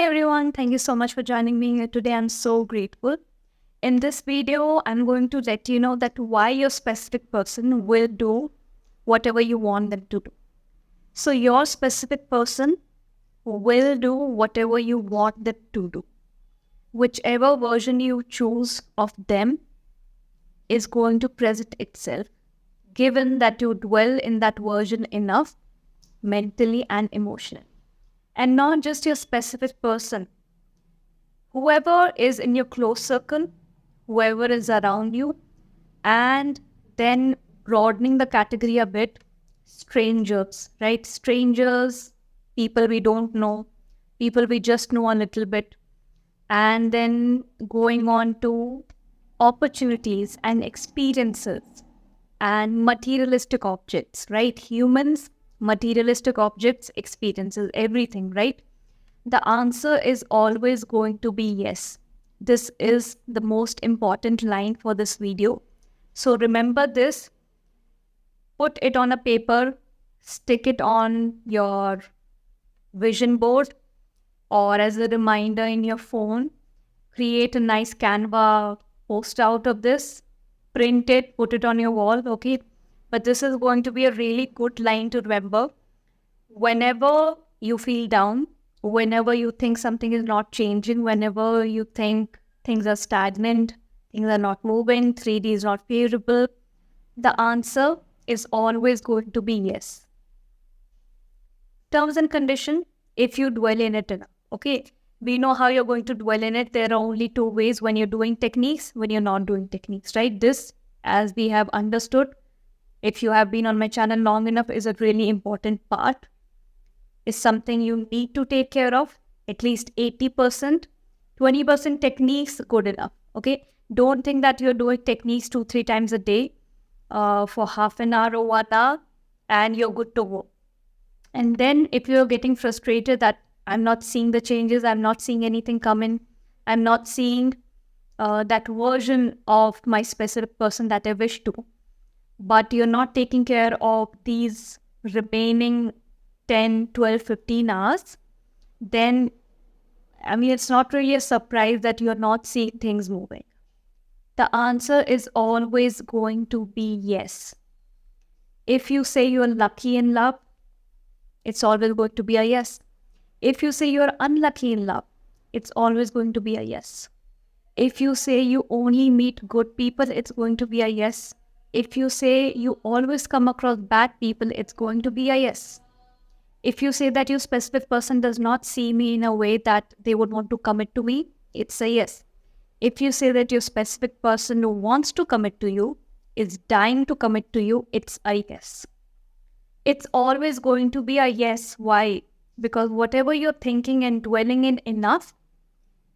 Hi everyone, thank you so much for joining me here today. I'm so grateful. In this video, I'm going to let you know that why your specific person will do whatever you want them to do. So your specific person will do whatever you want them to do. Whichever version you choose of them is going to present itself, given that you dwell in that version enough, mentally and emotionally. And not just your specific person. Whoever is in your close circle, whoever is around you, and then broadening the category a bit, strangers, right? Strangers, people we don't know, people we just know a little bit, and then going on to opportunities and experiences and materialistic objects, right? Humans, materialistic objects, experiences, everything, right? The answer is always going to be yes. This is the most important line for this video. So remember this, put it on a paper, stick it on your vision board or as a reminder in your phone. Create a nice Canva post out of this, print it, put it on your wall, okay? But this is going to be a really good line to remember. Whenever you feel down, whenever you think something is not changing, whenever you think things are stagnant, things are not moving, 3D is not favorable, the answer is always going to be yes. Terms and condition, if you dwell in it enough, okay? We know how you're going to dwell in it. There are only two ways: when you're doing techniques, when you're not doing techniques, right? This, as we have understood, if you have been on my channel long enough, is a really important part. Is something you need to take care of, at least 80%. 20% techniques, good enough, okay? Don't think that you're doing techniques 2-3 times a day for half an hour or 1 hour and you're good to go. And then if you're getting frustrated that I'm not seeing the changes, I'm not seeing anything come in, I'm not seeing that version of my specific person that I wish to, but you're not taking care of these remaining 10, 12, 15 hours, then, I mean, it's not really a surprise that you're not seeing things moving. The answer is always going to be yes. If you say you're lucky in love, it's always going to be a yes. If you say you're unlucky in love, it's always going to be a yes. If you say you only meet good people, it's going to be a yes. If you say you always come across bad people, it's going to be a yes. If you say that your specific person does not see me in a way that they would want to commit to me, it's a yes. If you say that your specific person who wants to commit to you is dying to commit to you, it's a yes. It's always going to be a yes. Why? Because whatever you're thinking and dwelling in enough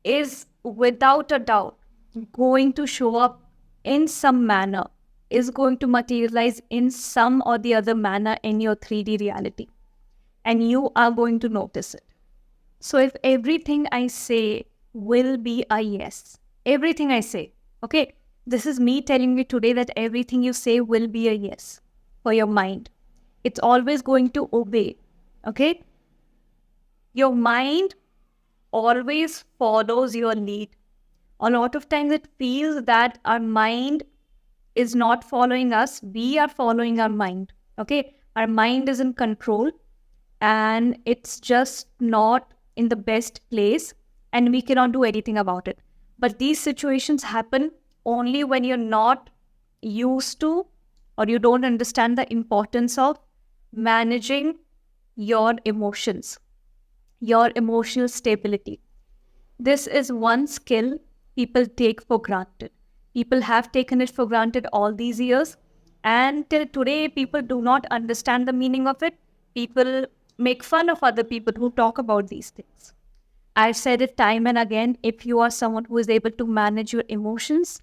is without a doubt going to show up in some manner, is going to materialize in some or the other manner in your 3D reality. And you are going to notice it. So if everything I say will be a yes, everything I say, okay, this is me telling you today that everything you say will be a yes for your mind. It's always going to obey, okay? Your mind always follows your lead. A lot of times it feels that our mind is not following us. We are following our mind, okay? Our mind is in control and it's just not in the best place and we cannot do anything about it. But these situations happen only when you're not used to or you don't understand the importance of managing your emotions, your emotional stability. This is one skill people take for granted. People have taken it for granted all these years, and till today, people do not understand the meaning of it. People make fun of other people who talk about these things. I've said it time and again, if you are someone who is able to manage your emotions,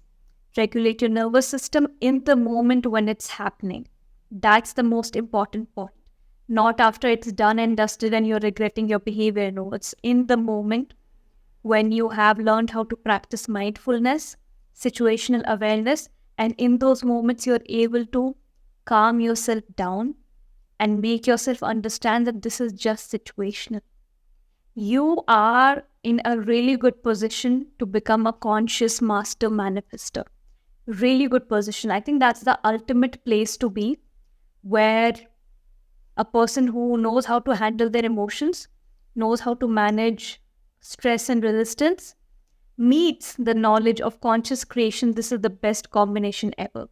regulate your nervous system in the moment when it's happening, that's the most important point. Not after it's done and dusted and you're regretting your behavior. No, it's in the moment when you have learned how to practice mindfulness, situational awareness, and in those moments you're able to calm yourself down and make yourself understand that this is just situational. You are in a really good position to become a conscious master manifester. Really good position. I think that's the ultimate place to be, where a person who knows how to handle their emotions, knows how to manage stress and resistance, meets the knowledge of conscious creation. This is the best combination ever.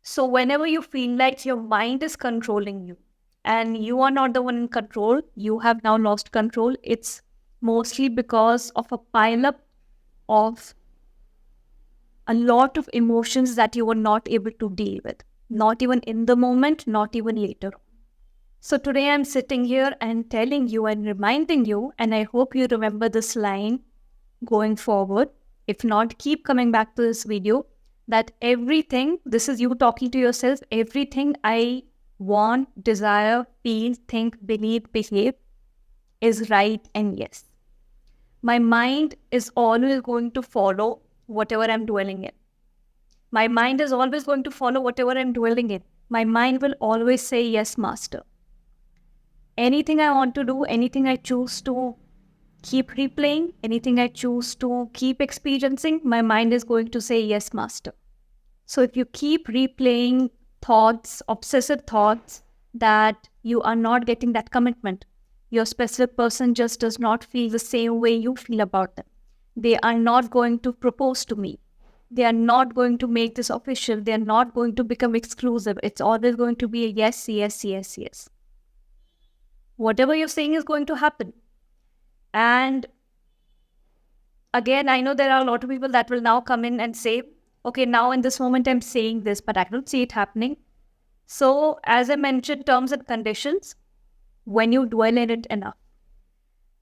So whenever you feel like your mind is controlling you and you are not the one in control, you have now lost control, it's mostly because of a pileup of a lot of emotions that you were not able to deal with, not even in the moment, not even later. So today I'm sitting here and telling you and reminding you, and I hope you remember this line going forward. If not, keep coming back to this video, that everything, this is you talking to yourself, everything I want, desire, feel, think, believe, behave is right and yes. My mind is always going to follow whatever I'm dwelling in. My mind is always going to follow whatever I'm dwelling in. My mind will always say, yes, master. Anything I want to do, anything I choose to keep replaying, anything I choose to keep experiencing, my mind is going to say, yes, master. So if you keep replaying thoughts, obsessive thoughts, that you are not getting that commitment, your specific person just does not feel the same way you feel about them. They are not going to propose to me. They are not going to make this official. They are not going to become exclusive. It's always going to be a yes, yes, yes, yes. Whatever you're saying is going to happen. And again, I know there are a lot of people that will now come in and say, okay, now in this moment I'm saying this, but I don't see it happening. So as I mentioned, terms and conditions, when you dwell in it enough,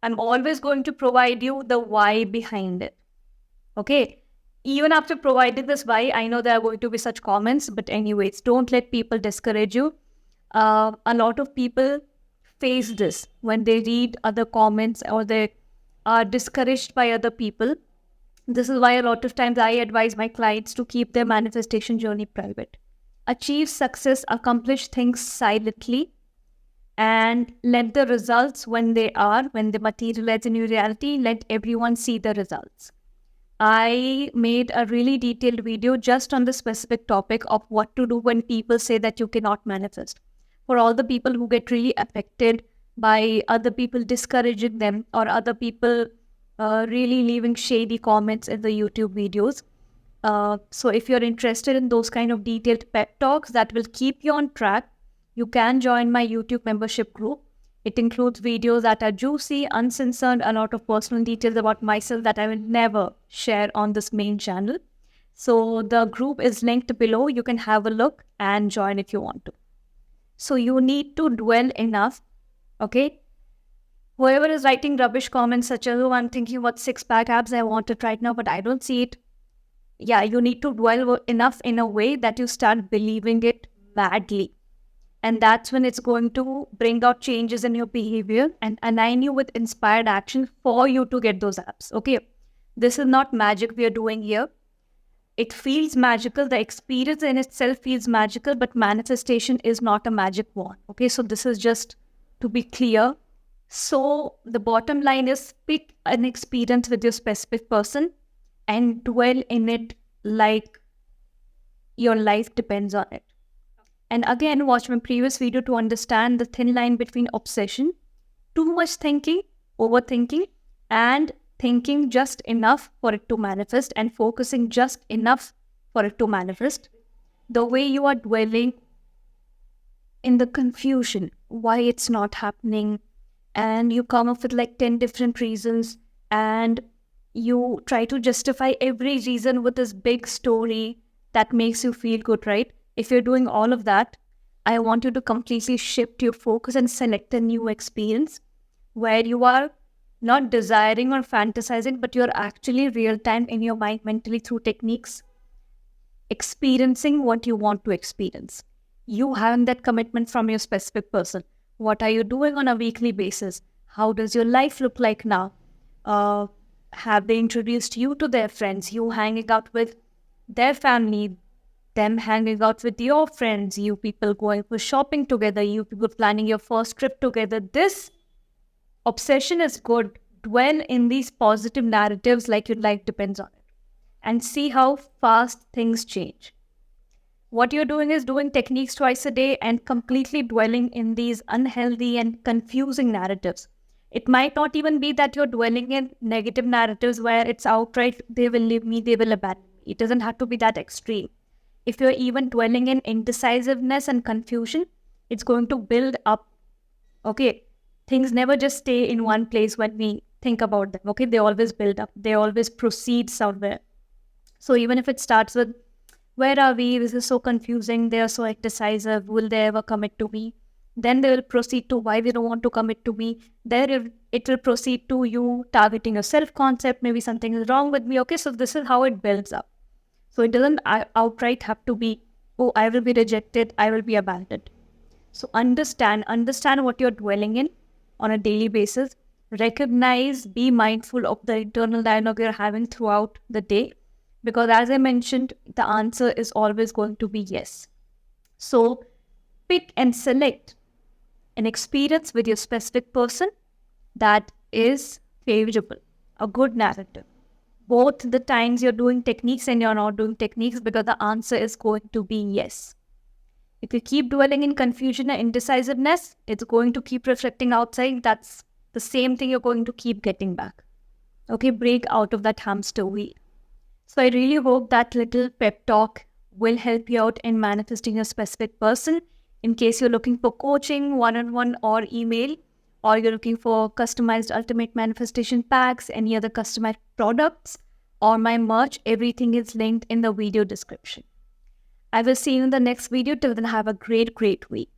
I'm always going to provide you the why behind it. Okay. Even after providing this why, I know there are going to be such comments, but anyways, don't let people discourage you. A lot of people face this when they read other comments or they are discouraged by other people. This is why a lot of times I advise my clients to keep their manifestation journey private. Achieve success, accomplish things silently, and let the results when they materialize in your reality, let everyone see the results. I made a really detailed video just on the specific topic of what to do when people say that you cannot manifest. For all the people who get really affected by other people discouraging them or other people really leaving shady comments in the YouTube videos. So if you're interested in those kind of detailed pep talks that will keep you on track, you can join my YouTube membership group. It includes videos that are juicy, uncensored, a lot of personal details about myself that I will never share on this main channel. So the group is linked below. You can have a look and join if you want to. So you need to dwell enough, okay? Whoever is writing rubbish comments such as, oh, I'm thinking about six-pack abs, I want it right now, but I don't see it. Yeah, you need to dwell enough in a way that you start believing it badly. And that's when it's going to bring out changes in your behavior and align you with inspired action for you to get those abs. Okay, this is not magic we are doing here. It feels magical. The experience in itself feels magical, but manifestation is not a magic wand. Okay, so this is just to be clear. So the bottom line is pick an experience with your specific person and dwell in it like your life depends on it. And again, watch my previous video to understand the thin line between obsession, too much thinking, overthinking, and thinking just enough for it to manifest and focusing just enough for it to manifest. The way you are dwelling in the confusion, why it's not happening, and you come up with like 10 different reasons and you try to justify every reason with this big story that makes you feel good, right? If you're doing all of that, I want you to completely shift your focus and select a new experience where you are not desiring or fantasizing, but you're actually real time in your mind mentally through techniques, experiencing what you want to experience. You having that commitment from your specific person. What are you doing on a weekly basis? How does your life look like now? Have they introduced you to their friends? You hanging out with their family, them hanging out with your friends, you people going for shopping together, you people planning your first trip together. This obsession is good. dwell in these positive narratives like your life depends on it, and see how fast things change. What you're doing is doing techniques twice a day and completely dwelling in these unhealthy and confusing narratives. It might not even be that you're dwelling in negative narratives where it's outright, they will leave me, they will abandon me. It doesn't have to be that extreme. If you're even dwelling in indecisiveness and confusion, it's going to build up. Okay, things never just stay in one place when we think about them. Okay, they always build up, they always proceed somewhere. So even if it starts with, where are we? This is so confusing. They are so indecisive. Will they ever commit to me? Then they will proceed to why they don't want to commit to me. There it will proceed to you targeting your self-concept. Maybe something is wrong with me. Okay, so this is how it builds up. So it doesn't outright have to be, oh, I will be rejected, I will be abandoned. So understand what you're dwelling in on a daily basis. Recognize, be mindful of the internal dialogue you're having throughout the day. Because as I mentioned, the answer is always going to be yes. So pick and select an experience with your specific person that is favorable, a good narrative. Both the times you're doing techniques and you're not doing techniques, because the answer is going to be yes. If you keep dwelling in confusion and indecisiveness, it's going to keep reflecting outside. That's the same thing you're going to keep getting back. Okay, break out of that hamster wheel. So I really hope that little pep talk will help you out in manifesting a specific person. In case you're looking for coaching, one-on-one or email, or you're looking for customized ultimate manifestation packs, any other customized products, or my merch, everything is linked in the video description. I will see you in the next video. Till then, have a great week.